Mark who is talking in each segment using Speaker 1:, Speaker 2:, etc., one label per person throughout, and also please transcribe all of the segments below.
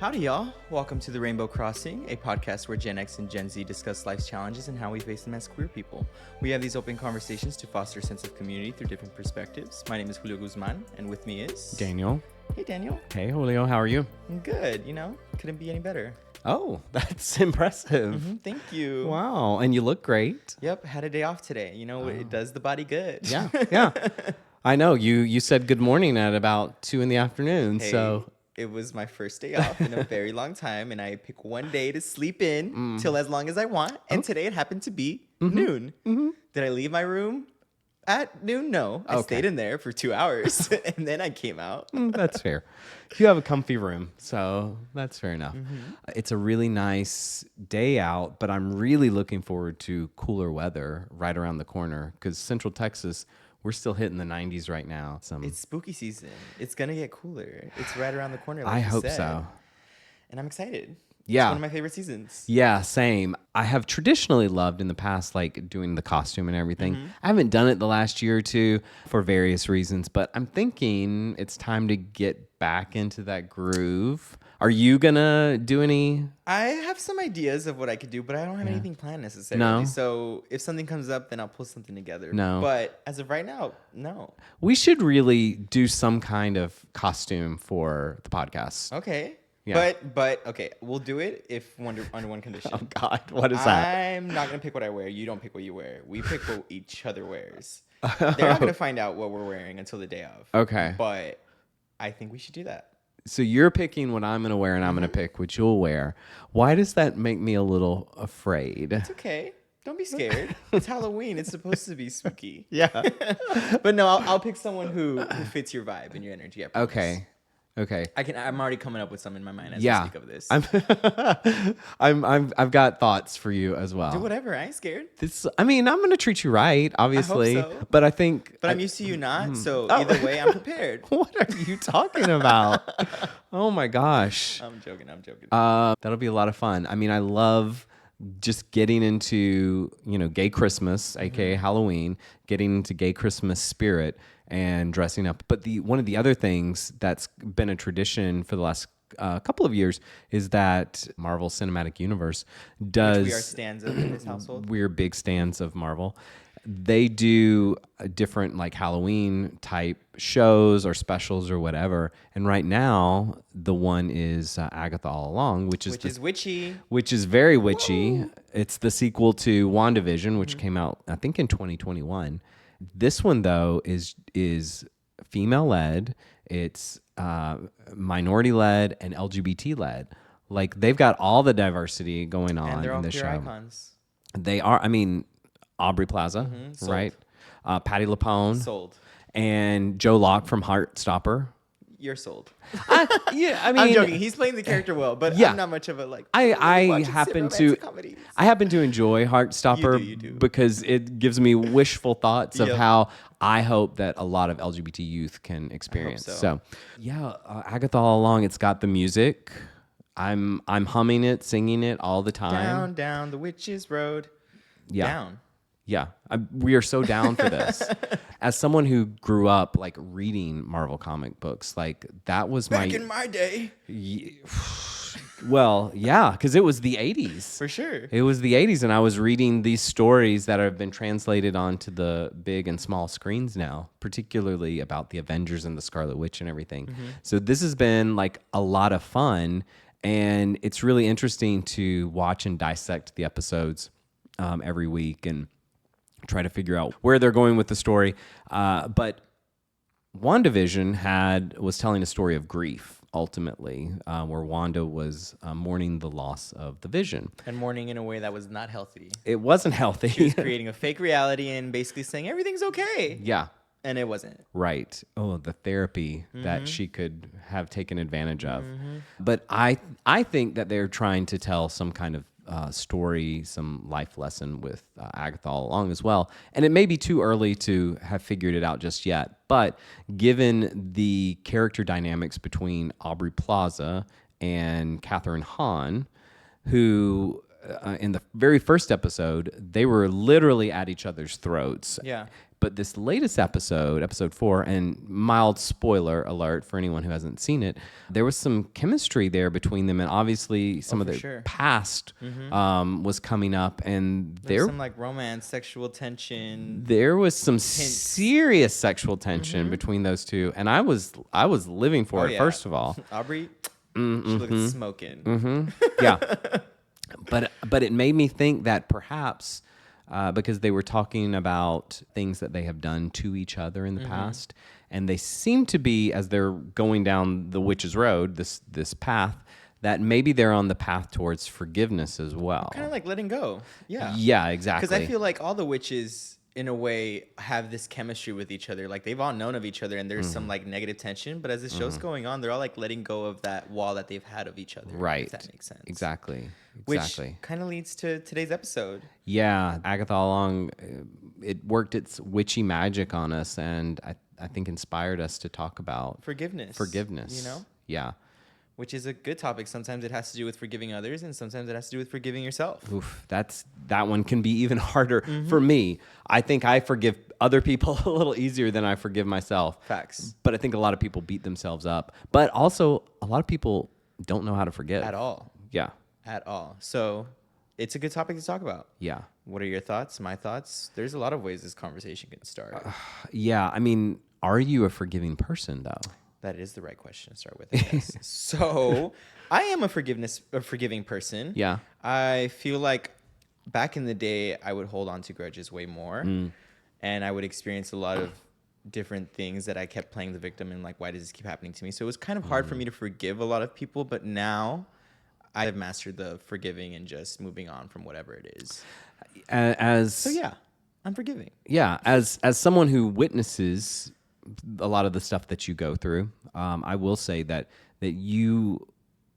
Speaker 1: Howdy, y'all. Welcome to The Rainbow Crossing, a podcast where Gen X and Gen Z discuss life's challenges and how we face them as queer people. We have these open conversations to foster a sense of community through different perspectives. My name is Julio Guzman, and with me is...
Speaker 2: Daniel.
Speaker 1: Hey, Daniel.
Speaker 2: Hey, Julio. How are you?
Speaker 1: I'm good. Couldn't be any better.
Speaker 2: Oh, that's impressive.
Speaker 1: Thank you.
Speaker 2: Wow. And you look great.
Speaker 1: Yep, had a day off today. It does the body good.
Speaker 2: Yeah. I know. You said good morning at about 2 p.m.
Speaker 1: Hey,
Speaker 2: so...
Speaker 1: It was my first day off in a very long time, and I pick one day to sleep in till as long as I want. And today it happened to be noon. Did I leave my room at noon? No. I stayed in there for 2 hours, and then I came out.
Speaker 2: That's fair. You have a comfy room, so that's fair enough. It's a really nice day out, but I'm really looking forward to cooler weather right around the corner because Central Texas... We're still hitting the 90s right now.
Speaker 1: It's spooky season. It's going to get cooler. It's right around the corner.
Speaker 2: I hope so.
Speaker 1: And I'm excited.
Speaker 2: Yeah.
Speaker 1: It's one of my favorite seasons.
Speaker 2: Yeah, same. I have traditionally loved in the past, like doing the costume and everything. I haven't done it the last year or two for various reasons, but I'm thinking it's time to get back into that groove. Are you gonna do any?
Speaker 1: I have some ideas of what I could do, but I don't have anything planned necessarily.
Speaker 2: No.
Speaker 1: So if something comes up, then I'll pull something together.
Speaker 2: No.
Speaker 1: But as of right now, no.
Speaker 2: We should really do some kind of costume for the podcast.
Speaker 1: Okay.
Speaker 2: Yeah.
Speaker 1: But okay, we'll do it if under one condition.
Speaker 2: Oh God, what is that?
Speaker 1: I'm not gonna pick what I wear. You don't pick what you wear. We pick what each other wears. They're not gonna find out what we're wearing until the day of.
Speaker 2: Okay.
Speaker 1: But I think we should do that.
Speaker 2: So you're picking what I'm going to wear, and I'm going to pick what you'll wear. Why does that make me a little afraid?
Speaker 1: It's okay. Don't be scared. It's Halloween. It's supposed to be spooky.
Speaker 2: Yeah.
Speaker 1: But no, I'll pick someone who fits your vibe and your energy. I promise.
Speaker 2: Okay.
Speaker 1: I'm already coming up with some in my mind as we speak of this.
Speaker 2: I've got thoughts for you as well.
Speaker 1: Do whatever. I ain't scared.
Speaker 2: I'm going to treat you right, obviously.
Speaker 1: I hope so.
Speaker 2: But I think.
Speaker 1: But I'm used to you not. So either way, I'm prepared.
Speaker 2: What are you talking about? Oh my gosh.
Speaker 1: I'm joking.
Speaker 2: That'll be a lot of fun. I mean, I love just getting into, gay Christmas, aka Halloween, getting into gay Christmas spirit and dressing up. But one of the other things that's been a tradition for the last couple of years is that Marvel Cinematic Universe does...
Speaker 1: Which we are stands of in this household.
Speaker 2: We're big stands of Marvel. They do different like Halloween type shows or specials or whatever. And right now, the one is Agatha All Along, which is
Speaker 1: witchy.
Speaker 2: Which is very witchy. Woo! It's the sequel to WandaVision, which came out, I think, in 2021. This one, though, is female-led. It's minority-led and LGBT-led. Like, they've got all the diversity going on
Speaker 1: And they're all
Speaker 2: in this
Speaker 1: queer
Speaker 2: show.
Speaker 1: icons.
Speaker 2: They are, Aubrey Plaza, right? Patti LuPone.
Speaker 1: Sold.
Speaker 2: And Joe Locke from Heartstopper.
Speaker 1: You're sold.
Speaker 2: I'm
Speaker 1: joking. He's playing the character well, but
Speaker 2: yeah.
Speaker 1: I'm not much of a like.
Speaker 2: I happen to enjoy Heartstopper
Speaker 1: You do.
Speaker 2: because it gives me wishful thoughts of
Speaker 1: Yep.
Speaker 2: how I hope that a lot of LGBT youth can experience.
Speaker 1: so.
Speaker 2: Agatha All Along. It's got the music. I'm humming it, singing it all the time.
Speaker 1: Down the witch's road.
Speaker 2: Yeah.
Speaker 1: Down.
Speaker 2: Yeah, we are so down for this. As someone who grew up like reading Marvel comic books, like that was
Speaker 1: Back in my day.
Speaker 2: Well, yeah, because it was the 80s.
Speaker 1: For sure.
Speaker 2: It was the 80s, and I was reading these stories that have been translated onto the big and small screens now, particularly about the Avengers and the Scarlet Witch and everything. So this has been like a lot of fun, and it's really interesting to watch and dissect the episodes every week and try to figure out where they're going with the story. But WandaVision was telling a story of grief, ultimately, where Wanda was mourning the loss of the Vision.
Speaker 1: And mourning in a way that was not healthy.
Speaker 2: It wasn't healthy.
Speaker 1: She was creating a fake reality and basically saying everything's okay.
Speaker 2: Yeah.
Speaker 1: And it wasn't.
Speaker 2: Right. Oh, the therapy that she could have taken advantage of. But I think that they're trying to tell some kind of story, some life lesson with Agatha All Along as well. And it may be too early to have figured it out just yet. But given the character dynamics between Aubrey Plaza and Catherine Hahn, who in the very first episode, they were literally at each other's throats.
Speaker 1: Yeah.
Speaker 2: But this latest episode 4, and mild spoiler alert for anyone who hasn't seen it, there was some chemistry there between them, and obviously some of their past was coming up, and
Speaker 1: There's some like romance, sexual tension.
Speaker 2: There was some serious sexual tension between those two, and I was living for it. First of all,
Speaker 1: Aubrey, she looks smoking.
Speaker 2: Yeah, but it made me think that perhaps because they were talking about things that they have done to each other in the past, and they seem to be, as they're going down the witch's road, this path, that maybe they're on the path towards forgiveness as well.
Speaker 1: Kind of like letting go. Yeah.
Speaker 2: Yeah, exactly.
Speaker 1: Because I feel like all the witches, in a way, have this chemistry with each other. Like, they've all known of each other, and there's some like negative tension. But as the show's going on, they're all like letting go of that wall that they've had of each other.
Speaker 2: Right.
Speaker 1: If that makes sense.
Speaker 2: Exactly.
Speaker 1: Which kind of leads to today's episode.
Speaker 2: Yeah, Agatha all along, it worked its witchy magic on us, and I think inspired us to talk about
Speaker 1: forgiveness.
Speaker 2: You know? Yeah.
Speaker 1: Which is a good topic. Sometimes it has to do with forgiving others, and sometimes it has to do with forgiving yourself.
Speaker 2: Oof, that one can be even harder for me. I think I forgive other people a little easier than I forgive myself.
Speaker 1: Facts.
Speaker 2: But I think a lot of people beat themselves up. But also, a lot of people don't know how to forgive.
Speaker 1: At all.
Speaker 2: Yeah.
Speaker 1: At all. So it's a good topic to talk about.
Speaker 2: Yeah.
Speaker 1: What are your thoughts? My thoughts? There's a lot of ways this conversation can start.
Speaker 2: Yeah. I mean, are you a forgiving person, though?
Speaker 1: That is the right question to start with, I guess. So, I am a forgiving person.
Speaker 2: Yeah.
Speaker 1: I feel like back in the day, I would hold on to grudges way more. And I would experience a lot of different things that I kept playing the victim and like, why does this keep happening to me? So, it was kind of hard for me to forgive a lot of people. But now, I have mastered the forgiving and just moving on from whatever it is. So, yeah, I'm forgiving.
Speaker 2: Yeah. As someone who witnesses a lot of the stuff that you go through, I will say that you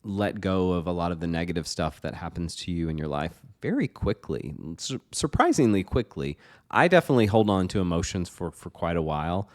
Speaker 2: let go of a lot of the negative stuff that happens to you in your life very quickly, surprisingly quickly. I definitely hold on to emotions for quite a while,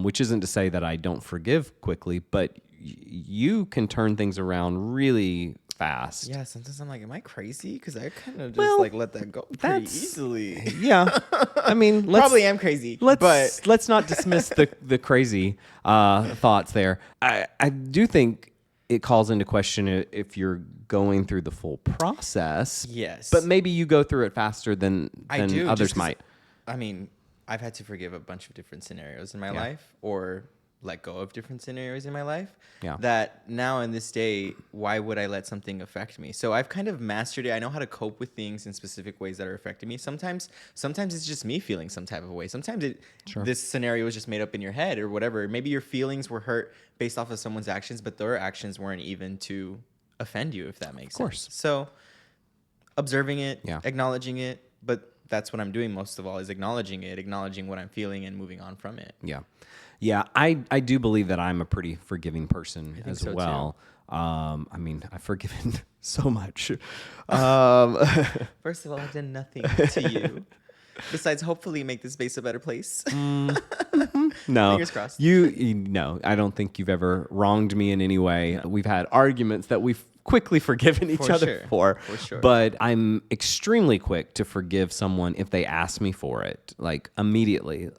Speaker 2: which isn't to say that I don't forgive quickly, but you can turn things around really fast.
Speaker 1: Yeah, sometimes I'm like, am I crazy? Because I kind of just like let that go pretty easily.
Speaker 2: Yeah, I mean,
Speaker 1: probably am crazy.
Speaker 2: Let's not dismiss the crazy thoughts there. I do think it calls into question if you're going through the full process.
Speaker 1: Yes,
Speaker 2: but maybe you go through it faster than others might.
Speaker 1: I mean, I've had to forgive a bunch of different scenarios in my life, or let go of different scenarios in my life, that now in this day, why would I let something affect me? So I've kind of mastered it. I know how to cope with things in specific ways that are affecting me. Sometimes it's just me feeling some type of way. Sometimes this scenario is just made up in your head or whatever. Maybe your feelings were hurt based off of someone's actions, but their actions weren't even to offend you, if that makes sense. So observing it, acknowledging it, but that's what I'm doing most of all, is acknowledging it, acknowledging what I'm feeling and moving on from it.
Speaker 2: Yeah. Yeah, I do believe that I'm a pretty forgiving person as well. I mean, I've forgiven so much.
Speaker 1: First of all, I've done nothing to you besides hopefully make this space a better place.
Speaker 2: No,
Speaker 1: fingers crossed.
Speaker 2: No, I don't think you've ever wronged me in any way. We've had arguments that we've quickly forgiven each other for. For sure. But I'm extremely quick to forgive someone if they ask me for it, like immediately.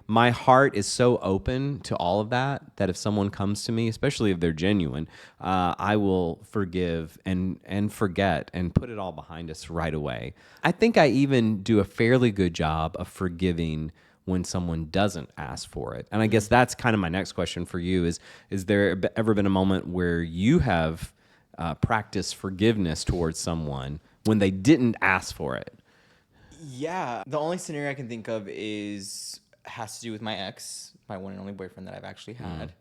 Speaker 2: My heart is so open to all of that if someone comes to me, especially if they're genuine, I will forgive and forget and put it all behind us right away. I think I even do a fairly good job of forgiving when someone doesn't ask for it. And I guess that's kind of my next question for you is there ever been a moment where you have practice forgiveness towards someone when they didn't ask for it?
Speaker 1: Yeah. The only scenario I can think of has to do with my ex, my one and only boyfriend that I've actually had.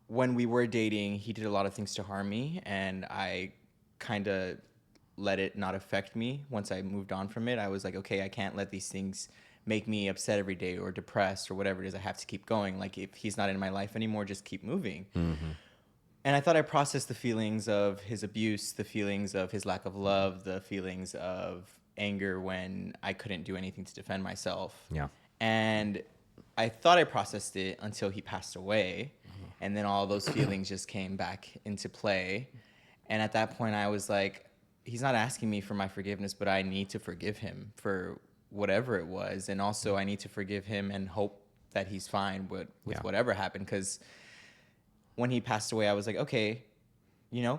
Speaker 1: When we were dating, he did a lot of things to harm me, and I kind of let it not affect me. Once I moved on from it, I was like, okay, I can't let these things make me upset every day or depressed or whatever it is. I have to keep going. Like, if he's not in my life anymore, just keep moving. And I thought I processed the feelings of his abuse, the feelings of his lack of love, the feelings of anger when I couldn't do anything to defend myself. Yeah. And I thought I processed it until he passed away. And then all those feelings just came back into play. And at that point, I was like, he's not asking me for my forgiveness, but I need to forgive him for whatever it was. And also I need to forgive him and hope that he's fine with whatever happened. Because when he passed away, I was like, okay,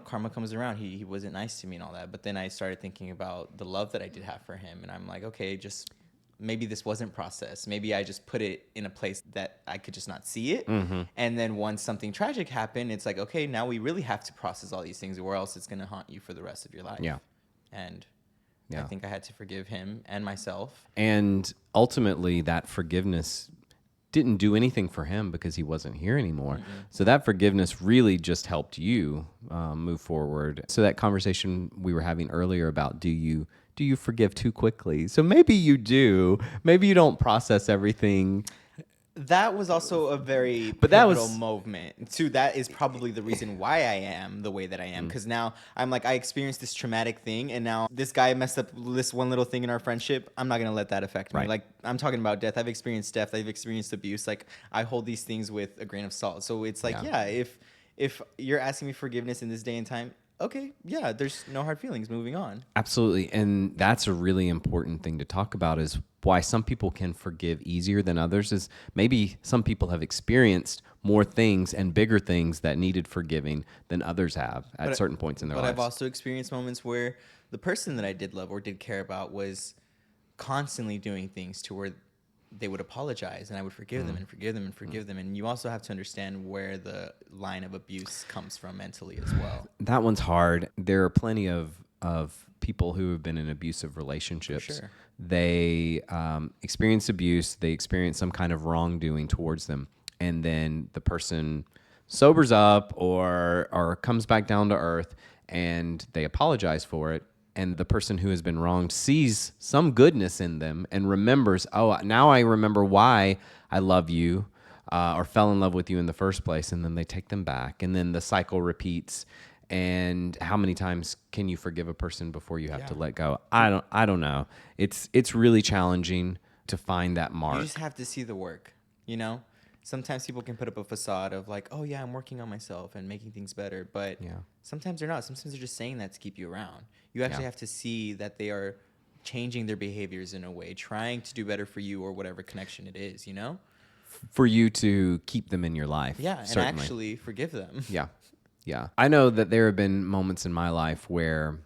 Speaker 1: karma comes around. He wasn't nice to me and all that. But then I started thinking about the love that I did have for him. And I'm like, okay, just maybe this wasn't processed. Maybe I just put it in a place that I could just not see it. And then once something tragic happened, it's like, okay, now we really have to process all these things, or else it's going to haunt you for the rest of your life.
Speaker 2: Yeah.
Speaker 1: And I think I had to forgive him and myself.
Speaker 2: And ultimately, that forgiveness didn't do anything for him because he wasn't here anymore. So that forgiveness really just helped you move forward. So that conversation we were having earlier about do you forgive too quickly? So maybe you do. Maybe you don't process everything.
Speaker 1: That was also a very pivotal moment. Too, that is probably the reason why I am the way that I am. Because now I'm like, I experienced this traumatic thing, and now this guy messed up this one little thing in our friendship. I'm not going to let that affect me.
Speaker 2: Right.
Speaker 1: Like, I'm talking about death. I've experienced death. I've experienced abuse. Like, I hold these things with a grain of salt. So it's like, if you're asking me forgiveness in this day and time, okay, yeah, there's no hard feelings, moving on.
Speaker 2: Absolutely. And that's a really important thing to talk about, is why some people can forgive easier than others. Is maybe some people have experienced more things and bigger things that needed forgiving than others have at certain points in their lives.
Speaker 1: But I've also experienced moments where the person that I did love or did care about was constantly doing things to where they would apologize, and I would forgive them and forgive them and forgive them. And you also have to understand where the line of abuse comes from mentally as well.
Speaker 2: That one's hard. There are plenty of people who have been in abusive relationships.
Speaker 1: For sure.
Speaker 2: They experience abuse. They experience some kind of wrongdoing towards them, and then the person sobers up or comes back down to earth, and they apologize for it. And the person who has been wronged sees some goodness in them and remembers, oh, now I remember why I love you or fell in love with you in the first place. And then they take them back. And then the cycle repeats. And how many times can you forgive a person before you have to let go? I don't know. It's really challenging to find that mark.
Speaker 1: You just have to see the work, Sometimes people can put up a facade of like, oh yeah, I'm working on myself and making things better. But sometimes they're not. Sometimes they're just saying that to keep you around. You actually have to see that they are changing their behaviors in a way, trying to do better for you or whatever connection it is,
Speaker 2: For you to keep them in your life.
Speaker 1: Yeah,
Speaker 2: certainly.
Speaker 1: And actually forgive them.
Speaker 2: Yeah. I know that there have been moments in my life where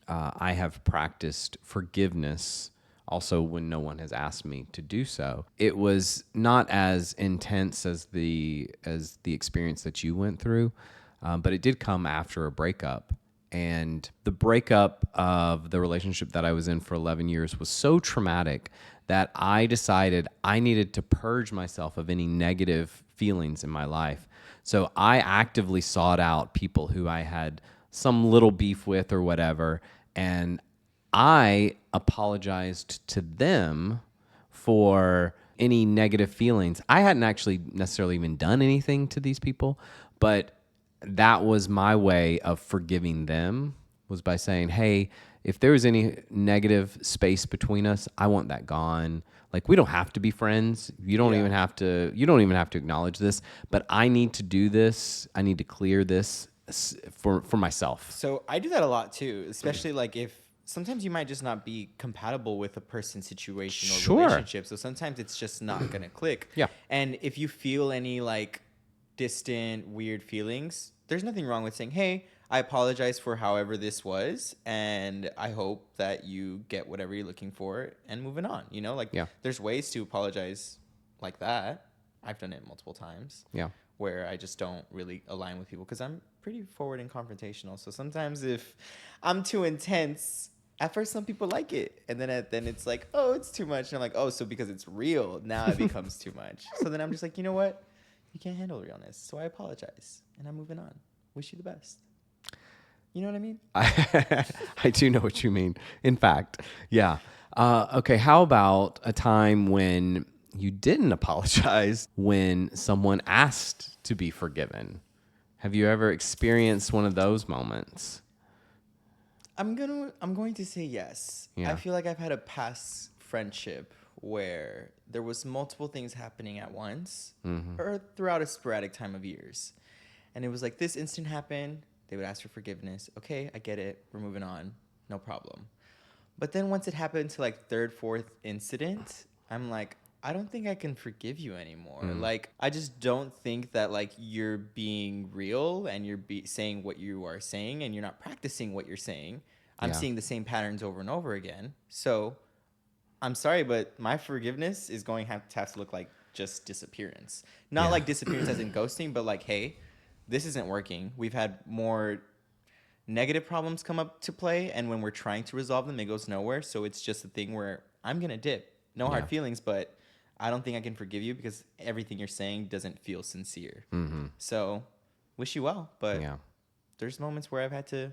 Speaker 2: I have practiced forgiveness also when no one has asked me to do so. It was not as intense as the experience that you went through, but it did come after a breakup. And the breakup of the relationship that I was in for 11 years was so traumatic that I decided I needed to purge myself of any negative feelings in my life. So I actively sought out people who I had some little beef with or whatever, and I apologized to them for any negative feelings. I hadn't actually necessarily even done anything to these people, but that was my way of forgiving them, was by saying, hey, if there was any negative space between us, I want that gone. Like, we don't have to be friends. You don't even have to acknowledge this, but I need to do this. I need to clear this for myself.
Speaker 1: So I do that a lot too, especially like if sometimes you might just not be compatible with a person's situation or relationship. So sometimes it's just not going to click.
Speaker 2: Yeah.
Speaker 1: And if you feel any like distant, weird feelings, there's nothing wrong with saying, hey, I apologize for however this was, and I hope that you get whatever you're looking for and moving on. There's ways to apologize like that. I've done it multiple times.
Speaker 2: Yeah.
Speaker 1: Where I just don't really align with people because I'm pretty forward and confrontational. So sometimes if I'm too intense, at first some people like it. And then it's like, oh, it's too much. And I'm like, oh, so because it's real, now it becomes too much. So then I'm just like, you know what? You can't handle realness. So I apologize. And I'm moving on. Wish you the best. You know what I mean?
Speaker 2: I do know what you mean. In fact, yeah. Okay, how about a time when you didn't apologize when someone asked to be forgiven? Have you ever experienced one of those moments?
Speaker 1: I'm going to say yes.
Speaker 2: Yeah.
Speaker 1: I feel like I've had a past friendship where there was multiple things happening at once or throughout a sporadic time of years. And it was like this instant happened. They would ask for forgiveness. Okay, I get it. We're moving on. No problem. But then once it happened to like third, fourth incident, I'm like, I don't think I can forgive you anymore. Like, I just don't think that like you're being real and you're saying what you are saying and you're not practicing what you're saying. I'm
Speaker 2: Yeah.
Speaker 1: seeing the same patterns over and over again. So I'm sorry, but my forgiveness is going to have to look like just disappearance. Not
Speaker 2: Yeah.
Speaker 1: like disappearance as in ghosting, but like, hey, this isn't working. We've had more negative problems come up to play, and when we're trying to resolve them, it goes nowhere. So it's just a thing where I'm going to dip. No hard
Speaker 2: Yeah.
Speaker 1: feelings, but I don't think I can forgive you because everything you're saying doesn't feel sincere. So wish you well, but
Speaker 2: Yeah.
Speaker 1: there's moments where I've had to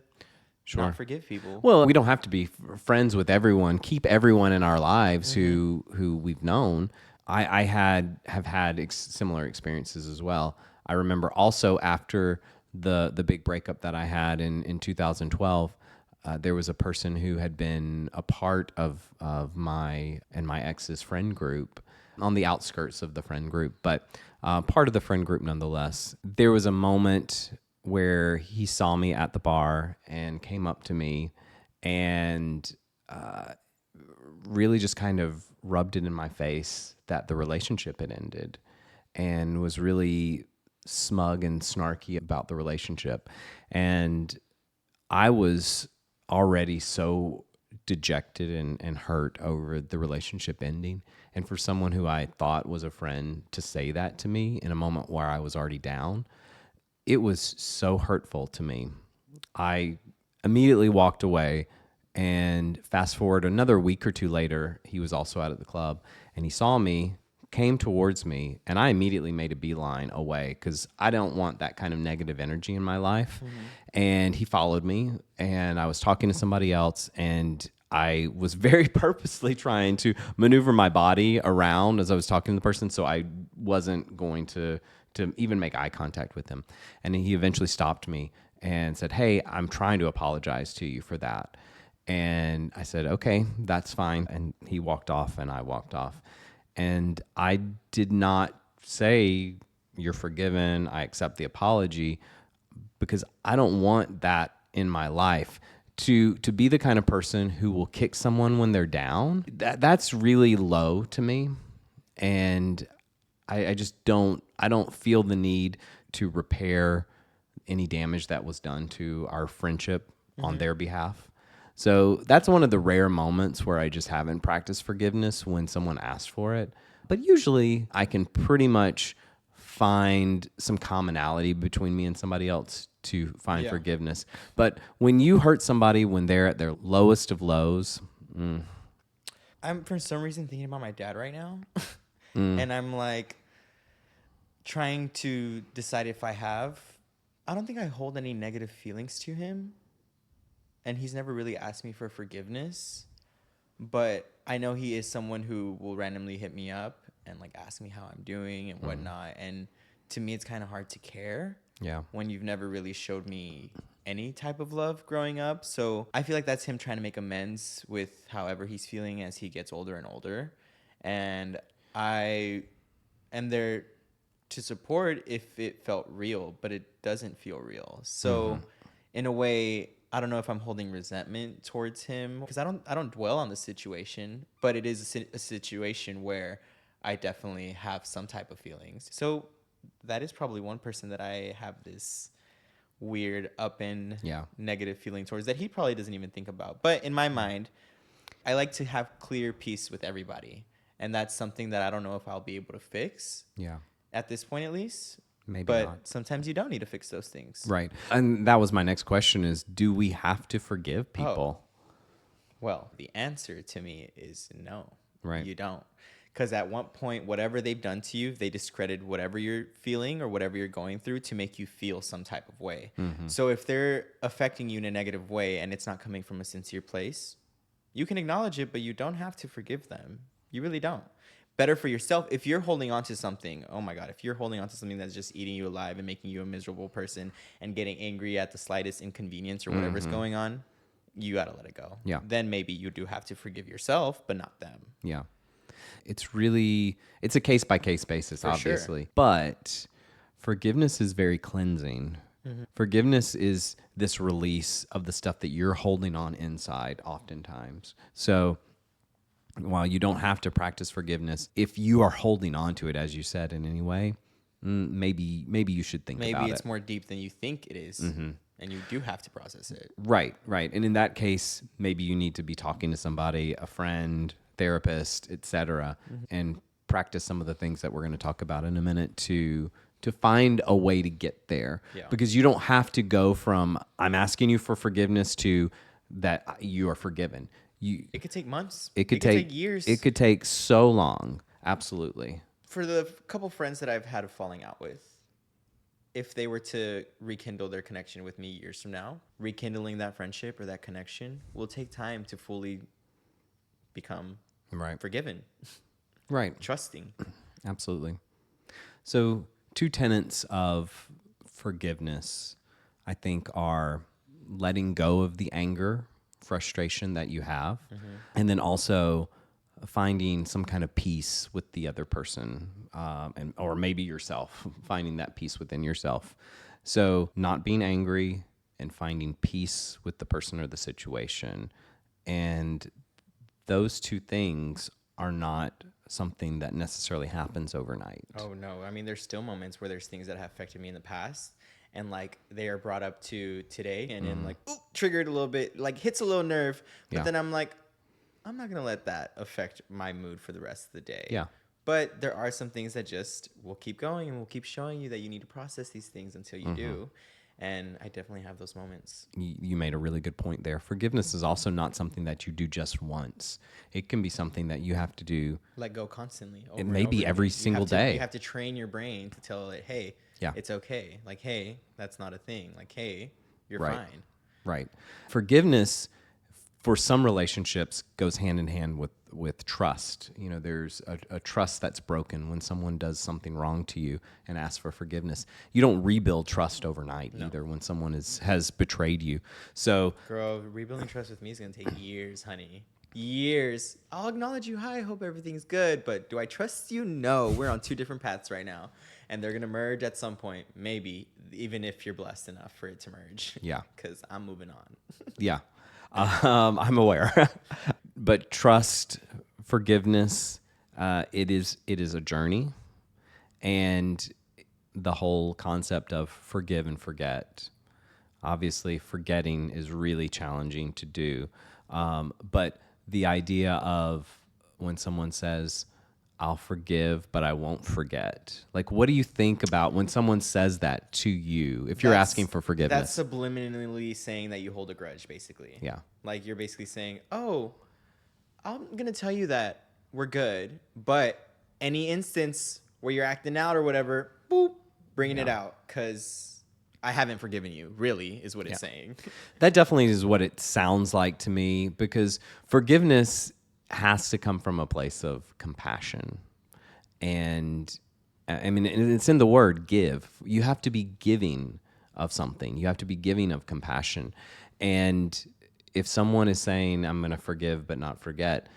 Speaker 2: Sure.
Speaker 1: not forgive people.
Speaker 2: Well, we don't have to be friends with everyone. Keep everyone in our lives who we've known. I have had similar experiences as well. I remember also after the big breakup that I had in 2012, there was a person who had been a part of my and my ex's friend group on the outskirts of the friend group, but part of the friend group nonetheless. There was a moment where he saw me at the bar and came up to me and really just kind of rubbed it in my face that the relationship had ended and was really smug and snarky about the relationship. And I was already so dejected and hurt over the relationship ending. And for someone who I thought was a friend to say that to me in a moment where I was already down, it was so hurtful to me. I immediately walked away, and fast forward another week or two later, he was also out at the club and he saw me, came towards me, and I immediately made a beeline away because I don't want that kind of negative energy in my life. And he followed me, and I was talking to somebody else, and I was very purposely trying to maneuver my body around as I was talking to the person, so I wasn't going to even make eye contact with him. And he eventually stopped me and said, "Hey, I'm trying to apologize to you for that." And I said, "Okay, that's fine." And he walked off and I walked off. And I did not say, "You're forgiven, I accept the apology," because I don't want that in my life. To be the kind of person who will kick someone when they're down, that's really low to me. And I just don't feel the need to repair any damage that was done to our friendship on their behalf. So that's one of the rare moments where I just haven't practiced forgiveness when someone asked for it. But usually I can pretty much find some commonality between me and somebody else to find forgiveness. But when you hurt somebody when they're at their lowest of lows,
Speaker 1: I'm for some reason thinking about my dad right now. And I'm like trying to decide if I don't think I hold any negative feelings to him. And he's never really asked me for forgiveness. But I know he is someone who will randomly hit me up and like ask me how I'm doing and whatnot. And to me, it's kind of hard to care.
Speaker 2: Yeah.
Speaker 1: When you've never really showed me any type of love growing up. So I feel like that's him trying to make amends with however he's feeling as he gets older and older. And I am there to support if it felt real, but it doesn't feel real. So in a way, I don't know if I'm holding resentment towards him because I don't dwell on the situation, but it is a situation where I definitely have some type of feelings. So that is probably one person that I have this weird up and negative feeling towards that he probably doesn't even think about. But in my mind, I like to have clear peace with everybody. And that's something that I don't know if I'll be able to fix.
Speaker 2: Yeah.
Speaker 1: At this point, at least.
Speaker 2: Maybe
Speaker 1: but
Speaker 2: not.
Speaker 1: sometimes you don't need to fix those things.
Speaker 2: Right. And that was my next question is, do we have to forgive people?
Speaker 1: Well, the answer to me is no.
Speaker 2: Right.
Speaker 1: You don't. Because at one point, whatever they've done to you, they discredited whatever you're feeling or whatever you're going through to make you feel some type of way. So if they're affecting you in a negative way and it's not coming from a sincere place, you can acknowledge it, but you don't have to forgive them. You really don't. Better for yourself. If you're holding on to something, oh my God, if you're holding on to something that's just eating you alive and making you a miserable person and getting angry at the slightest inconvenience or whatever's going on, you got to let it go.
Speaker 2: Yeah.
Speaker 1: Then maybe you do have to forgive yourself, but not them.
Speaker 2: Yeah. It's a case by case basis,
Speaker 1: For sure.
Speaker 2: obviously. But forgiveness is very cleansing Forgiveness is this release of the stuff that you're holding on inside oftentimes. So while you don't have to practice forgiveness, if you are holding on to it, as you said, in any way, maybe you should think
Speaker 1: Maybe
Speaker 2: about
Speaker 1: it's
Speaker 2: it.
Speaker 1: more deep than you think it is, and you do have to process it.
Speaker 2: Right. And in that case, maybe you need to be talking to somebody, a friend, therapist, etc., and practice some of the things that we're going to talk about in a minute to find a way to get there.
Speaker 1: Yeah.
Speaker 2: Because you don't have to go from I'm asking you for forgiveness to that you are forgiven.
Speaker 1: It could take months.
Speaker 2: It could take
Speaker 1: years.
Speaker 2: It could take so long. Absolutely.
Speaker 1: For the couple friends that I've had a falling out with, if they were to rekindle their connection with me years from now, rekindling that friendship or that connection will take time to fully become forgiven,
Speaker 2: Right.
Speaker 1: trusting.
Speaker 2: Absolutely. So, two tenets of forgiveness, I think, are letting go of the anger, frustration that you have, and then also finding some kind of peace with the other person, or maybe yourself, finding that peace within yourself. So, not being angry and finding peace with the person or the situation, and those two things are not something that necessarily happens overnight.
Speaker 1: Oh no, I mean, there's still moments where there's things that have affected me in the past, and like they are brought up to today, and then like triggered a little bit, like hits a little nerve, but
Speaker 2: Yeah.
Speaker 1: then I'm like, I'm not gonna let that affect my mood for the rest of the day.
Speaker 2: Yeah.
Speaker 1: But there are some things that just will keep going and will keep showing you that you need to process these things until you do. And I definitely have those moments.
Speaker 2: You made a really good point there. Forgiveness is also not something that you do just once. It can be something that you have to do.
Speaker 1: Let go constantly.
Speaker 2: It may be every single day.
Speaker 1: You have to train your brain to tell it, hey, it's okay. Like, hey, that's not a thing. Like, hey, you're fine.
Speaker 2: Right. Forgiveness for some relationships goes hand in hand with trust. You know, there's a trust that's broken when someone does something wrong to you and asks for forgiveness. You don't rebuild trust overnight either when someone has betrayed you. So,
Speaker 1: girl, rebuilding trust with me is going to take years, honey. Years. I'll acknowledge you. Hi, I hope everything's good. But do I trust you? No. We're on two different paths right now. And they're going to merge at some point. Maybe. Even if you're blessed enough for it to merge.
Speaker 2: Yeah.
Speaker 1: Because I'm moving on.
Speaker 2: Yeah. I'm aware. But trust, forgiveness, it is a journey. And the whole concept of forgive and forget. Obviously, forgetting is really challenging to do. But the idea of when someone says, I'll forgive, but I won't forget. Like, what do you think about when someone says that to you, if you're asking for forgiveness?
Speaker 1: That's subliminally saying that you hold a grudge, basically.
Speaker 2: Yeah.
Speaker 1: Like, you're basically saying, oh, I'm going to tell you that we're good, but any instance where you're acting out or whatever, boop, bringing it out, because I haven't forgiven you, really, is what it's saying.
Speaker 2: That definitely is what it sounds like to me, because forgiveness has to come from a place of compassion. And I mean, it's in the word give. You have to be giving of something. You have to be giving of compassion. And if someone is saying, I'm going to forgive but not forget,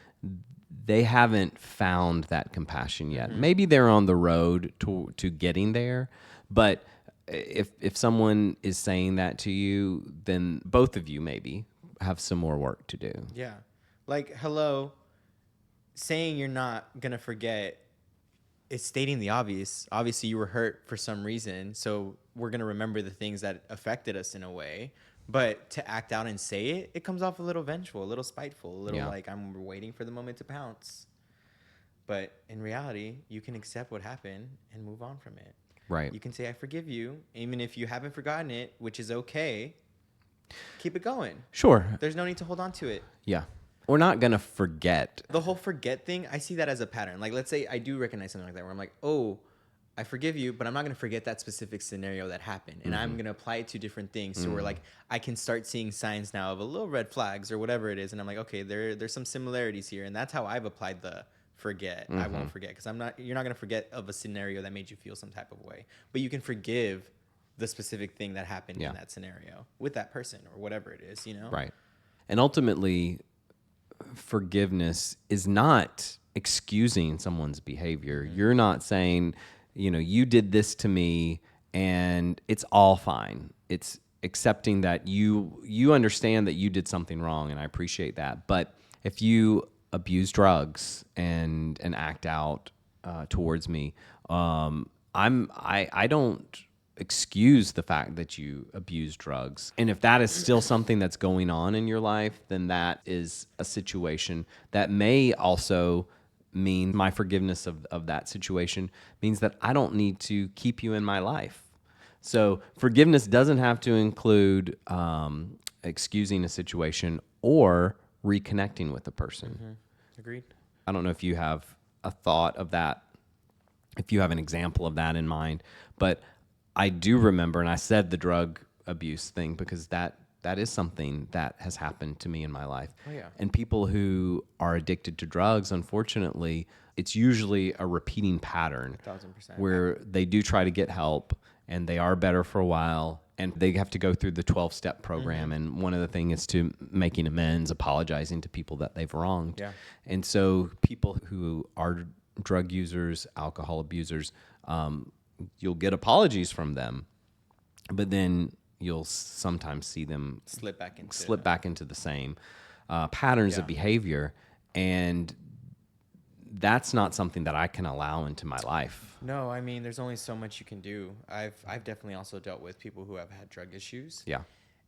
Speaker 2: they haven't found that compassion yet. Maybe they're on the road to getting there, but if someone is saying that to you, then both of you maybe have some more work to do.
Speaker 1: Yeah. Like, hello, saying you're not going to forget is stating the obvious. Obviously, you were hurt for some reason, so we're going to remember the things that affected us in a way. But to act out and say it, it comes off a little vengeful, a little spiteful, a little like I'm waiting for the moment to pounce. But in reality, you can accept what happened and move on from it.
Speaker 2: Right.
Speaker 1: You can say, I forgive you, even if you haven't forgotten it, which is okay. Keep it going.
Speaker 2: Sure.
Speaker 1: There's no need to hold on to it.
Speaker 2: Yeah. We're not going to forget.
Speaker 1: The whole forget thing, I see that as a pattern. Like, let's say I do recognize something like that where I'm like, oh, I forgive you, but I'm not going to forget that specific scenario that happened. And I'm going to apply it to different things. So we're like, I can start seeing signs now of a little red flags or whatever it is. And I'm like, okay, there's some similarities here. And that's how I've applied the forget. I won't forget, because you're not going to forget of a scenario that made you feel some type of way. But you can forgive the specific thing that happened in that scenario with that person or whatever it is, you know?
Speaker 2: Right. And ultimately, forgiveness is not excusing someone's behavior. You're not saying, you know, you did this to me and it's all fine. It's accepting that you understand that you did something wrong, and I appreciate that. But if you abuse drugs and act out towards me, I don't excuse the fact that you abuse drugs. And if that is still something that's going on in your life, then that is a situation that may also mean my forgiveness of that situation means that I don't need to keep you in my life. So forgiveness doesn't have to include excusing a situation or reconnecting with the person.
Speaker 1: Agreed.
Speaker 2: I don't know if you have a thought of that, if you have an example of that in mind, but I do remember, and I said the drug abuse thing because that is something that has happened to me in my life.
Speaker 1: Oh, yeah.
Speaker 2: And people who are addicted to drugs, unfortunately, it's usually a repeating pattern
Speaker 1: 1,000%.
Speaker 2: where they do try to get help and they are better for a while and they have to go through the 12-step program. And one of the things is to making amends, apologizing to people that they've wronged.
Speaker 1: Yeah.
Speaker 2: And so people who are drug users, alcohol abusers, you'll get apologies from them, but then you'll sometimes see them
Speaker 1: Slip
Speaker 2: back into the same patterns of behavior, and that's not something that I can allow into my life.
Speaker 1: No, I mean, there's only so much you can do. I've definitely also dealt with people who have had drug issues.
Speaker 2: Yeah.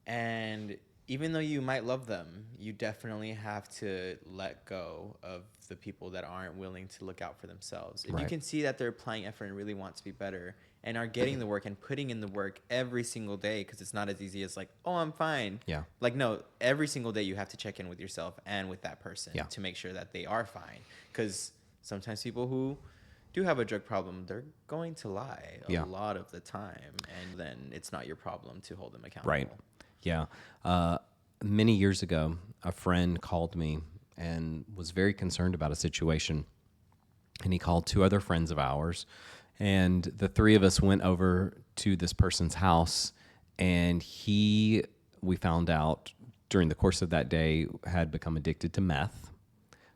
Speaker 1: And even though you might love them, you definitely have to let go of the people that aren't willing to look out for themselves. If you can see that they're applying effort and really want to be better and are getting the work and putting in the work every single day, because it's not as easy as like, oh, I'm fine.
Speaker 2: Yeah.
Speaker 1: Like, no, every single day you have to check in with yourself and with that person to make sure that they are fine. Because sometimes people who do have a drug problem, they're going to lie a lot of the time. And then it's not your problem to hold them accountable.
Speaker 2: Right. Yeah. Many years ago, a friend called me and was very concerned about a situation. And he called two other friends of ours. And the three of us went over to this person's house. And we found out during the course of that day, had become addicted to meth,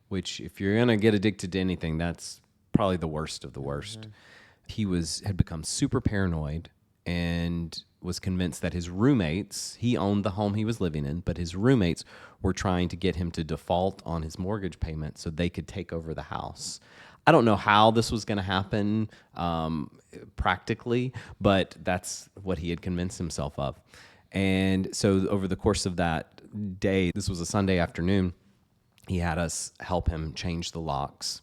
Speaker 2: which if you're going to get addicted to anything, that's probably the worst of the worst. He had become super paranoid and was convinced that his roommates, he owned the home he was living in, but his roommates were trying to get him to default on his mortgage payment so they could take over the house. I don't know how this was going to happen practically, but that's what he had convinced himself of. And so over the course of that day, this was a Sunday afternoon, he had us help him change the locks.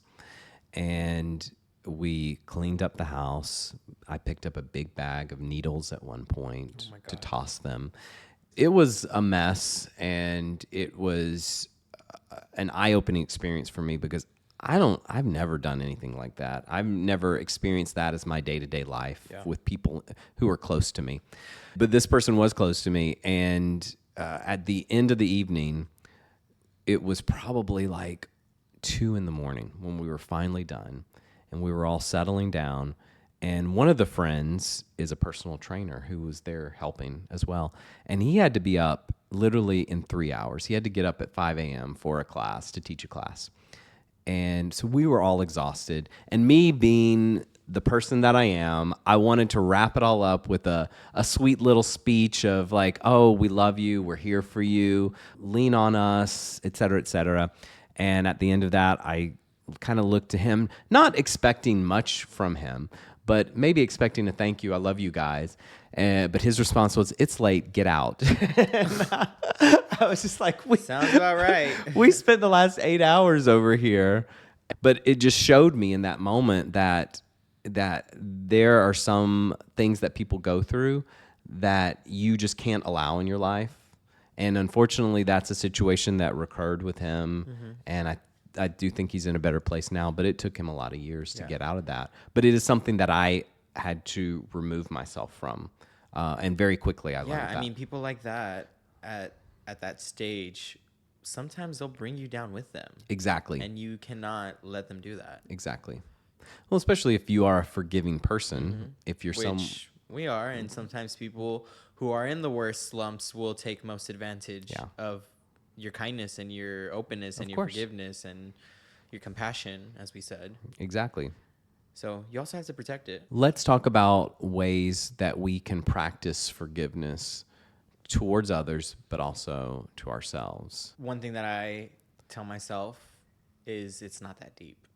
Speaker 2: And we cleaned up the house. I picked up a big bag of needles at one point to toss them. It was a mess, and it was an eye-opening experience for me because I've never done anything like that. I've never experienced that as my day-to-day life with people who are close to me. But this person was close to me, and at the end of the evening, it was probably like 2 a.m. when we were finally done, and we were all settling down. And one of the friends is a personal trainer who was there helping as well. And he had to be up literally in 3 hours. He had to get up at 5 a.m. for a class, to teach a class. And so we were all exhausted. And me being the person that I am, I wanted to wrap it all up with a sweet little speech of like, oh, we love you, we're here for you, lean on us, et cetera, et cetera. And at the end of that, I kind of looked to him, not expecting much from him, but maybe expecting a thank you, I love you guys. But his response was, it's late, get out. I was just like,
Speaker 1: sounds about right.
Speaker 2: We spent the last 8 hours over here. But it just showed me in that moment that there are some things that people go through that you just can't allow in your life. And unfortunately, that's a situation that recurred with him. And I do think he's in a better place now, but it took him a lot of years to get out of that. But it is something that I had to remove myself from. And very quickly I learned that.
Speaker 1: Yeah, I mean, people like that at that stage, sometimes they'll bring you down with them.
Speaker 2: Exactly.
Speaker 1: And you cannot let them do that.
Speaker 2: Exactly. Well, especially if you are a forgiving person, if you're
Speaker 1: Which we are, and sometimes people who are in the worst slumps will take most advantage of your kindness and your openness and your forgiveness and your compassion, as we said.
Speaker 2: Exactly.
Speaker 1: So you also have to protect it.
Speaker 2: Let's talk about ways that we can practice forgiveness towards others, but also to ourselves.
Speaker 1: One thing that I tell myself is it's not that deep.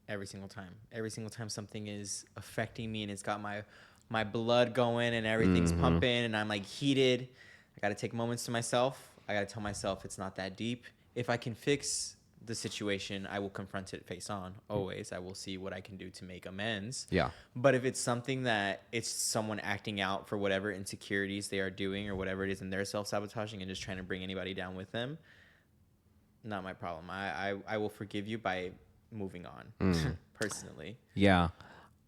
Speaker 1: Every single time. Every single time something is affecting me and it's got my blood going and everything's pumping and I'm like heated, I got to take moments to myself. I got to tell myself it's not that deep. If I can fix the situation, I will confront it face on. Always. I will see what I can do to make amends.
Speaker 2: Yeah.
Speaker 1: But if it's something that it's someone acting out for whatever insecurities they are doing or whatever it is and they're self-sabotaging and just trying to bring anybody down with them, not my problem. I will forgive you by moving on, personally.
Speaker 2: Yeah.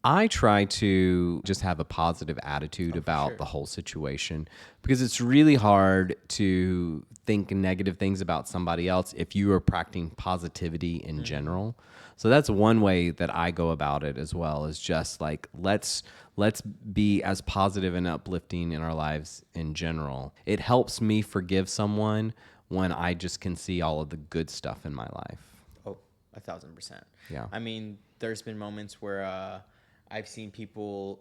Speaker 2: I try to just have a positive attitude about
Speaker 1: sure.
Speaker 2: the whole situation because it's really hard to think negative things about somebody else if you are practicing positivity in general. So that's one way that I go about it as well, is just like let's be as positive and uplifting in our lives in general. It helps me forgive someone when I just can see all of the good stuff in my life.
Speaker 1: Oh, 1,000%.
Speaker 2: Yeah.
Speaker 1: I mean, there's been moments where I've seen people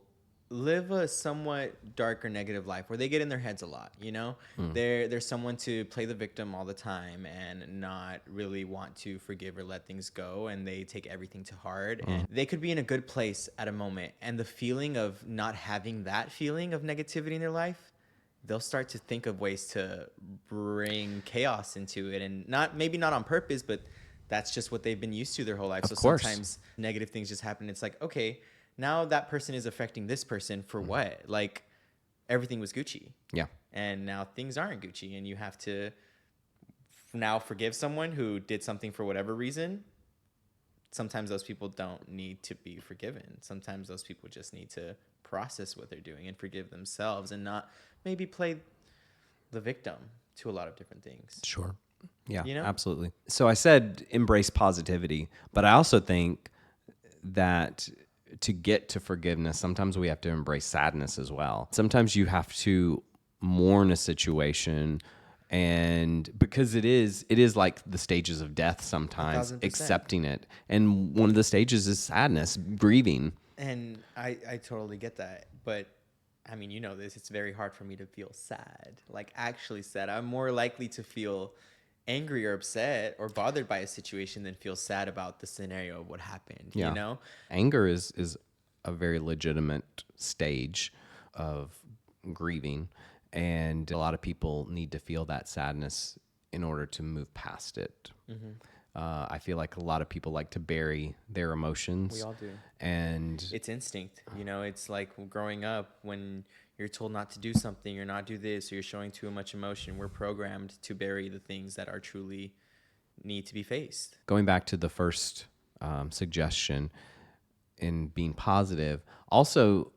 Speaker 1: live a somewhat dark or negative life where they get in their heads a lot, you know? There's someone to play the victim all the time and not really want to forgive or let things go, and they take everything to heart. And they could be in a good place at a moment, and the feeling of not having that feeling of negativity in their life, they'll start to think of ways to bring chaos into it, and maybe not on purpose, but that's just what they've been used to their whole life.
Speaker 2: Of
Speaker 1: so
Speaker 2: course.
Speaker 1: Sometimes negative things just happen. It's like, okay, now that person is affecting this person for what? Like, everything was Gucci.
Speaker 2: Yeah.
Speaker 1: And now things aren't Gucci, and you have to now forgive someone who did something for whatever reason. Sometimes those people don't need to be forgiven. Sometimes those people just need to process what they're doing and forgive themselves and not maybe play the victim to a lot of different things.
Speaker 2: Sure. Yeah,
Speaker 1: You know?
Speaker 2: absolutely. So I said embrace positivity, but I also think that to get to forgiveness, sometimes we have to embrace sadness as well. Sometimes you have to mourn a situation, and because it is like the stages of death sometimes,
Speaker 1: 1,000%.
Speaker 2: accepting it. And one of the stages is sadness, grieving.
Speaker 1: And I totally get that. But I mean, you know this, it's very hard for me to feel sad, like actually sad. I'm more likely to feel angry or upset or bothered by a situation than feel sad about the scenario of what happened,
Speaker 2: Yeah.
Speaker 1: you know?
Speaker 2: Anger is a very legitimate stage of grieving, and a lot of people need to feel that sadness in order to move past it. I feel like a lot of people like to bury their emotions.
Speaker 1: We all do.
Speaker 2: And
Speaker 1: It's instinct, you know? It's like growing up when you're told not to do something or not do this, or you're showing too much emotion. We're programmed to bury the things that are truly need to be faced.
Speaker 2: going back to the first suggestion in being positive, also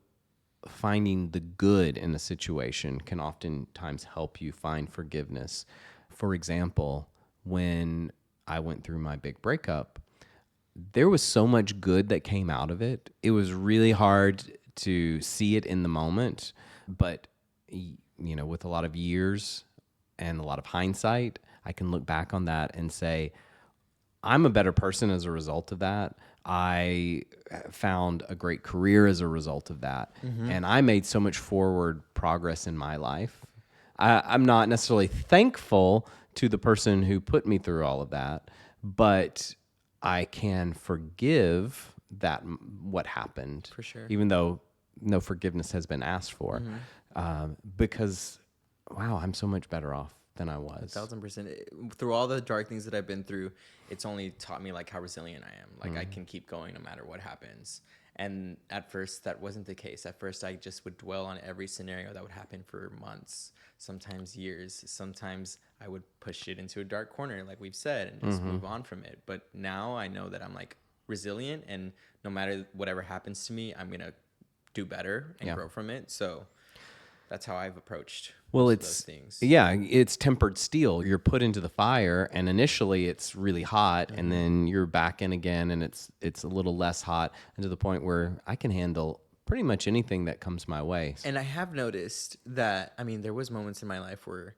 Speaker 2: finding the good in a situation can oftentimes help you find forgiveness. For example, when I went through my big breakup, there was so much good that came out of it. It was really hard to see it in the moment, but you know, with a lot of years and a lot of hindsight, I can look back on that and say, I'm a better person as a result of that. I found a great career as a result of that. And I made so much forward progress in my life. I'm not necessarily thankful to the person who put me through all of that, but I can forgive that what happened.
Speaker 1: For sure.
Speaker 2: Even though no forgiveness has been asked for. Because, wow, I'm so much better off than I was.
Speaker 1: 1,000%. Through all the dark things that I've been through, it's only taught me like how resilient I am. Like I can keep going no matter what happens. And at first that wasn't the case. At first I just would dwell on every scenario that would happen for months, sometimes years. Sometimes I would push it into a dark corner, like we've said, and just move on from it. But now I know that I'm like resilient, and no matter whatever happens to me, I'm going to do better and grow from it. So that's how I've approached
Speaker 2: Well,
Speaker 1: most of
Speaker 2: it's
Speaker 1: those things.
Speaker 2: yeah, it's tempered steel. You're put into the fire, and initially it's really hot, and then you're back in again, and it's a little less hot, and to the point where I can handle pretty much anything that comes my way.
Speaker 1: And I have noticed that, I mean, there was moments in my life where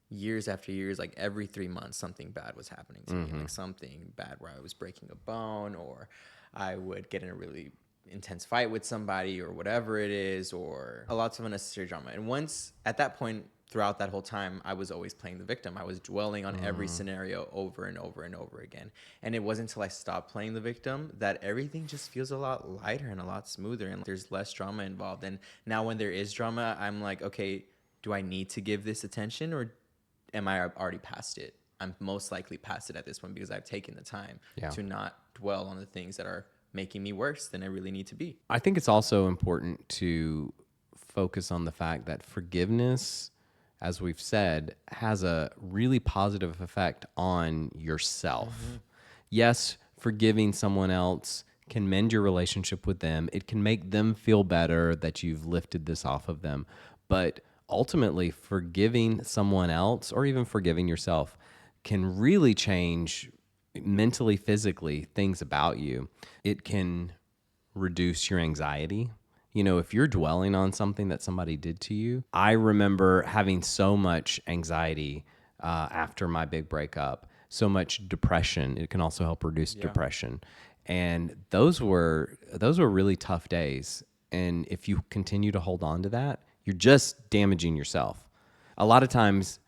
Speaker 1: years after years, like every 3 months, something bad was happening to me, like something bad where I was breaking a bone, or I would get in a really intense fight with somebody or whatever it is, or lots of unnecessary drama. And once at that point, throughout that whole time, I was always playing the victim. I was dwelling on every scenario over and over and over again. And it wasn't until I stopped playing the victim that everything just feels a lot lighter and a lot smoother, and there's less drama involved. And now when there is drama, I'm like, okay, do I need to give this attention, or am I already past it? I'm most likely past it at this point because I've taken the time to not dwell on the things that are making me worse than I really need to be.
Speaker 2: I think it's also important to focus on the fact that forgiveness, as we've said, has a really positive effect on yourself. Yes, forgiving someone else can mend your relationship with them. It can make them feel better that you've lifted this off of them. But ultimately, forgiving someone else or even forgiving yourself can really change mentally, physically, things about you. It can reduce your anxiety. You know, if you're dwelling on something that somebody did to you, I remember having so much anxiety after my big breakup, so much depression. It can also help reduce depression. And those were really tough days. And if you continue to hold on to that, you're just damaging yourself. A lot of times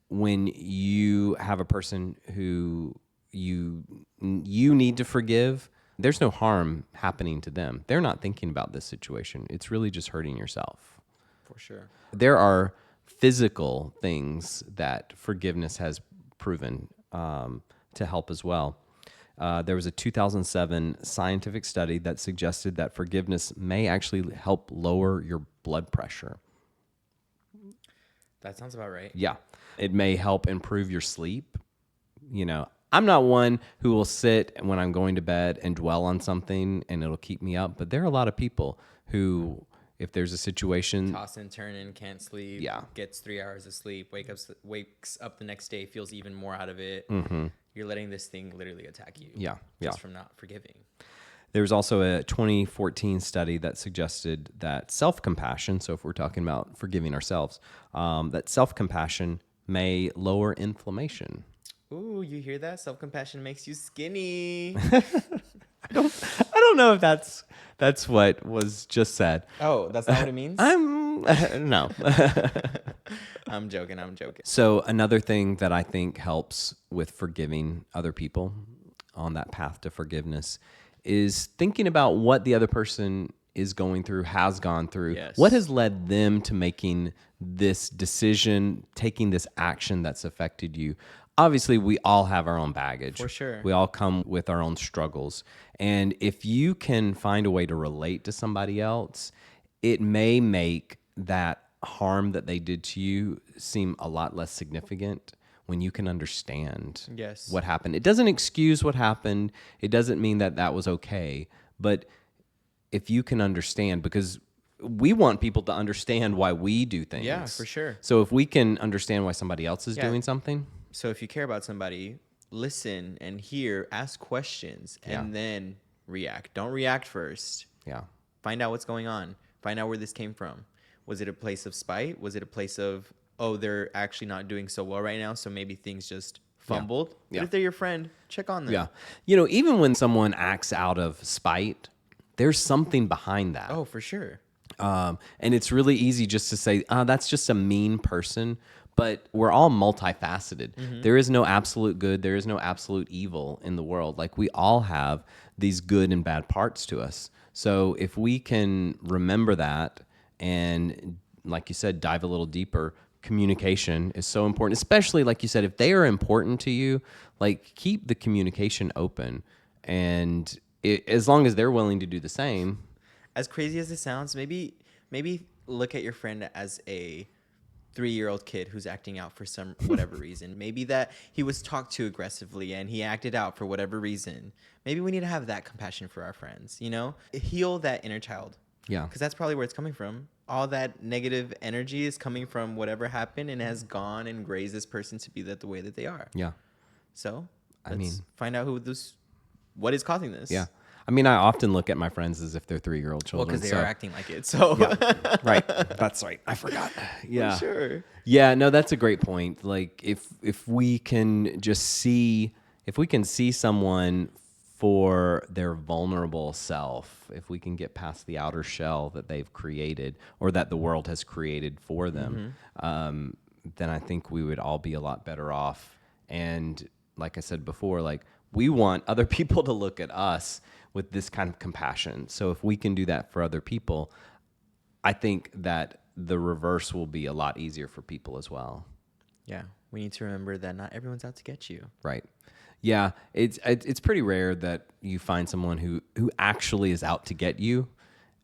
Speaker 2: when you have a person who you need to forgive, there's no harm happening to them. They're not thinking about this situation. It's really just hurting yourself.
Speaker 1: For sure.
Speaker 2: There are physical things that forgiveness has proven to help as well. There was a 2007 scientific study that suggested that forgiveness may actually help lower your blood pressure.
Speaker 1: That sounds about right.
Speaker 2: Yeah. It may help improve your sleep. You know, I'm not one who will sit when I'm going to bed and dwell on something and it'll keep me up. But there are a lot of people who, if there's a situation,
Speaker 1: toss and turn and can't sleep, gets 3 hours of sleep, wakes up the next day, feels even more out of it. You're letting this thing literally attack you. Just from not forgiving.
Speaker 2: There was also a 2014 study that suggested that self-compassion, so if we're talking about forgiving ourselves, that self-compassion may lower inflammation.
Speaker 1: Ooh, you hear that? Self-compassion makes you skinny.
Speaker 2: I don't know if that's what was just said.
Speaker 1: Oh, that's not what it means?
Speaker 2: No.
Speaker 1: I'm joking.
Speaker 2: So another thing that I think helps with forgiving other people on that path to forgiveness is thinking about what the other person is going through, has gone through.
Speaker 1: Yes.
Speaker 2: What has led them to making this decision, taking this action that's affected you? Obviously, we all have our own baggage.
Speaker 1: For sure.
Speaker 2: We all come with our own struggles. And if you can find a way to relate to somebody else, it may make that harm that they did to you seem a lot less significant when you can understand what happened. It doesn't excuse what happened. It doesn't mean that that was okay. But if you can understand, because we want people to understand why we do things.
Speaker 1: Yeah, for sure.
Speaker 2: So if we can understand why somebody else is doing something.
Speaker 1: So if you care about somebody, listen and hear, ask questions, and then react. Don't react first.
Speaker 2: Yeah.
Speaker 1: Find out what's going on. Find out where this came from. Was it a place of spite? Was it a place of, oh, they're actually not doing so well right now, so maybe things just fumbled?
Speaker 2: Yeah.
Speaker 1: But if they're your friend, check on them.
Speaker 2: Yeah. You know, even when someone acts out of spite, there's something behind that.
Speaker 1: Oh, for sure.
Speaker 2: And it's really easy just to say, that's just a mean person. But we're all multifaceted. Mm-hmm. There is no absolute good. There is no absolute evil in the world. Like, we all have these good and bad parts to us. So if we can remember that and, like you said, dive a little deeper, communication is so important, especially, like you said, if they are important to you, like, keep the communication open. And as long as they're willing to do the same.
Speaker 1: As crazy as it sounds, maybe look at your friend as a 3-year-old kid who's acting out for some whatever reason. Maybe that he was talked to aggressively and he acted out for whatever reason. Maybe we need to have that compassion for our friends, you know? Heal that inner child.
Speaker 2: Yeah.
Speaker 1: Because that's probably where it's coming from. All that negative energy is coming from whatever happened and has gone and raised this person to be the way that they are.
Speaker 2: Yeah.
Speaker 1: So let's find out what is causing this.
Speaker 2: Yeah. I mean, I often look at my friends as if they're 3-year-old children.
Speaker 1: Well, because they are acting like it. So
Speaker 2: right. That's right. I forgot. Yeah.
Speaker 1: For sure.
Speaker 2: Yeah, no, that's a great point. Like, if we can just see, if we can see someone for their vulnerable self, if we can get past the outer shell that they've created or that the world has created for them, then I think we would all be a lot better off. And like I said before, like we want other people to look at us with this kind of compassion. So if we can do that for other people, I think that the reverse will be a lot easier for people as well.
Speaker 1: Yeah. We need to remember that not everyone's out to get you.
Speaker 2: Right. Yeah. It's pretty rare that you find someone who actually is out to get you.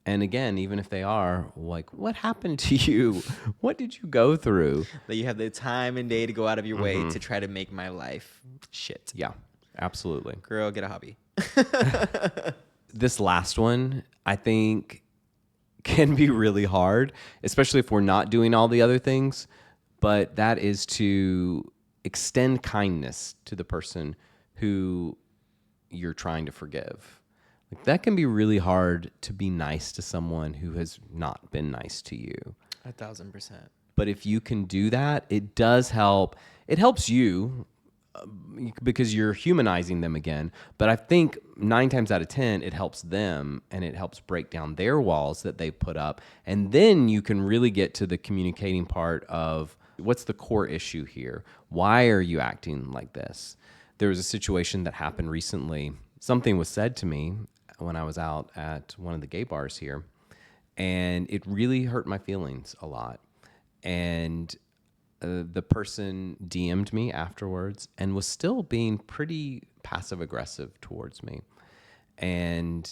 Speaker 2: And again, even if they are, like, what happened to you? What did you go through?
Speaker 1: That you have the time and day to go out of your way to try to make my life shit.
Speaker 2: Yeah, absolutely.
Speaker 1: Girl, get a hobby.
Speaker 2: This last one, I think, can be really hard, especially if we're not doing all the other things. But that is to extend kindness to the person who you're trying to forgive. Like that can be really hard to be nice to someone who has not been nice to you.
Speaker 1: 1,000%.
Speaker 2: But if you can do that, it does help. It helps you because you're humanizing them again. But I think 9 times out of 10, it helps them and it helps break down their walls that they put up. And then you can really get to the communicating part of what's the core issue here? Why are you acting like this? There was a situation that happened recently. Something was said to me when I was out at one of the gay bars here, and it really hurt my feelings a lot. And the person DM'd me afterwards and was still being pretty passive aggressive towards me. And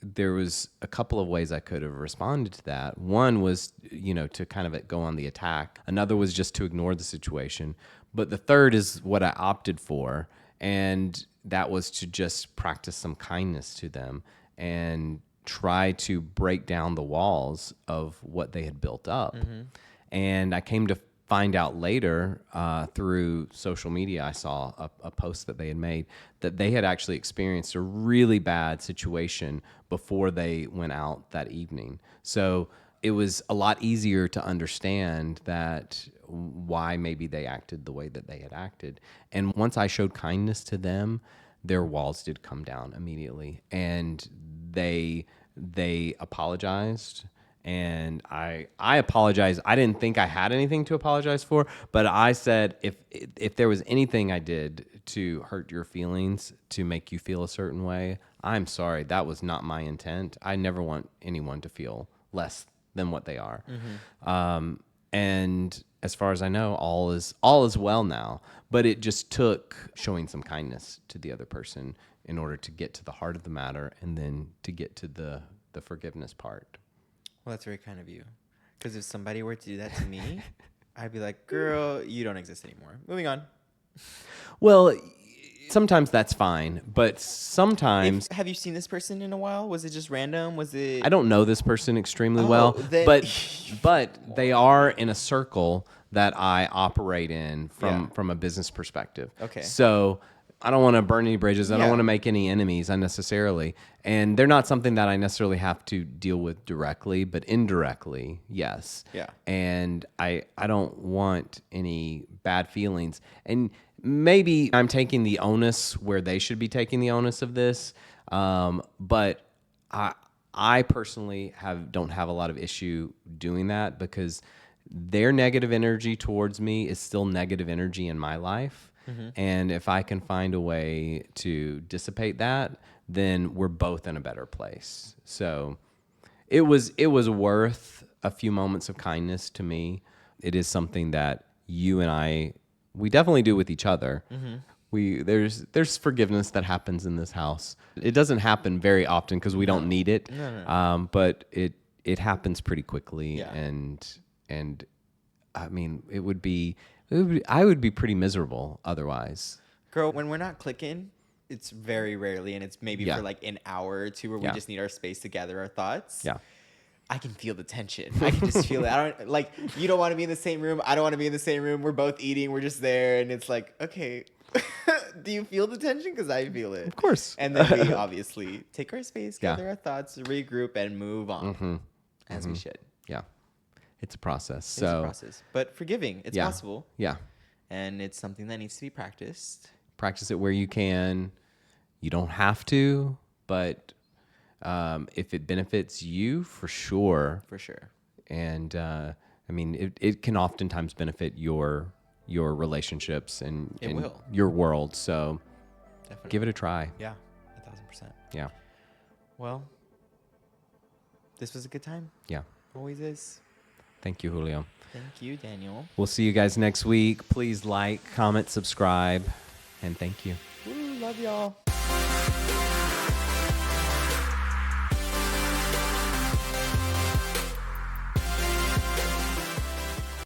Speaker 2: there was a couple of ways I could have responded to that. One was, to kind of go on the attack. Another was just to ignore the situation. But the third is what I opted for. And that was to just practice some kindness to them and try to break down the walls of what they had built up. And I came to find out later through social media, I saw a post that they had made that they had actually experienced a really bad situation before they went out that evening. So it was a lot easier to understand that why maybe they acted the way that they had acted. And once I showed kindness to them, their walls did come down immediately. And they apologized. And I apologized. I didn't think I had anything to apologize for, but I said if there was anything I did to hurt your feelings, to make you feel a certain way, I'm sorry. That was not my intent. I never want anyone to feel less than what they are. And as far as I know, all is well now. But it just took showing some kindness to the other person in order to get to the heart of the matter and then to get to the forgiveness part.
Speaker 1: Well, that's very kind of you. Because if somebody were to do that to me, I'd be like, girl, you don't exist anymore. Moving on.
Speaker 2: Well, sometimes that's fine, but sometimes...
Speaker 1: Have you seen this person in a while? Was it just random? Was it...
Speaker 2: I don't know this person extremely well, but they are in a circle that I operate in from a business perspective.
Speaker 1: Okay.
Speaker 2: So I don't want to burn any bridges. I don't want to make any enemies unnecessarily. And they're not something that I necessarily have to deal with directly, but indirectly, yes.
Speaker 1: Yeah.
Speaker 2: And I don't want any bad feelings. And maybe I'm taking the onus where they should be taking the onus of this. But I personally don't have a lot of issue doing that because their negative energy towards me is still negative energy in my life. And if I can find a way to dissipate that, then we're both in a better place. So it was worth a few moments of kindness to me. It is something that you and we definitely do with each other. There's forgiveness that happens in this house. It doesn't happen very often because we don't need it. No. But it happens pretty quickly. Yeah. And I mean, I would be pretty miserable otherwise.
Speaker 1: Girl, when we're not clicking, it's very rarely, and it's maybe for like an hour or two where we just need our space to gather our thoughts. Yeah. I can feel the tension. I can just feel it. You don't want to be in the same room. I don't want to be in the same room. We're both eating. We're just there. And it's like, okay, do you feel the tension? Because I feel it.
Speaker 2: Of course.
Speaker 1: And then we obviously take our space, gather our thoughts, regroup, and move on as we should.
Speaker 2: Yeah. It's a process.
Speaker 1: It's a process. But forgiving, it's possible.
Speaker 2: Yeah.
Speaker 1: And it's something that needs to be practiced.
Speaker 2: Practice it where you can. You don't have to, but if it benefits you, for sure.
Speaker 1: For sure.
Speaker 2: And I mean, it can oftentimes benefit your relationships and
Speaker 1: will.
Speaker 2: your world. So
Speaker 1: Definitely.
Speaker 2: give it a try.
Speaker 1: Yeah, 1,000%.
Speaker 2: Yeah.
Speaker 1: Well, this was a good time.
Speaker 2: Yeah.
Speaker 1: Always is.
Speaker 2: Thank you, Julio.
Speaker 1: Thank you, Daniel.
Speaker 2: We'll see you guys next week. Please like, comment, subscribe, and thank you.
Speaker 1: Woo, love y'all.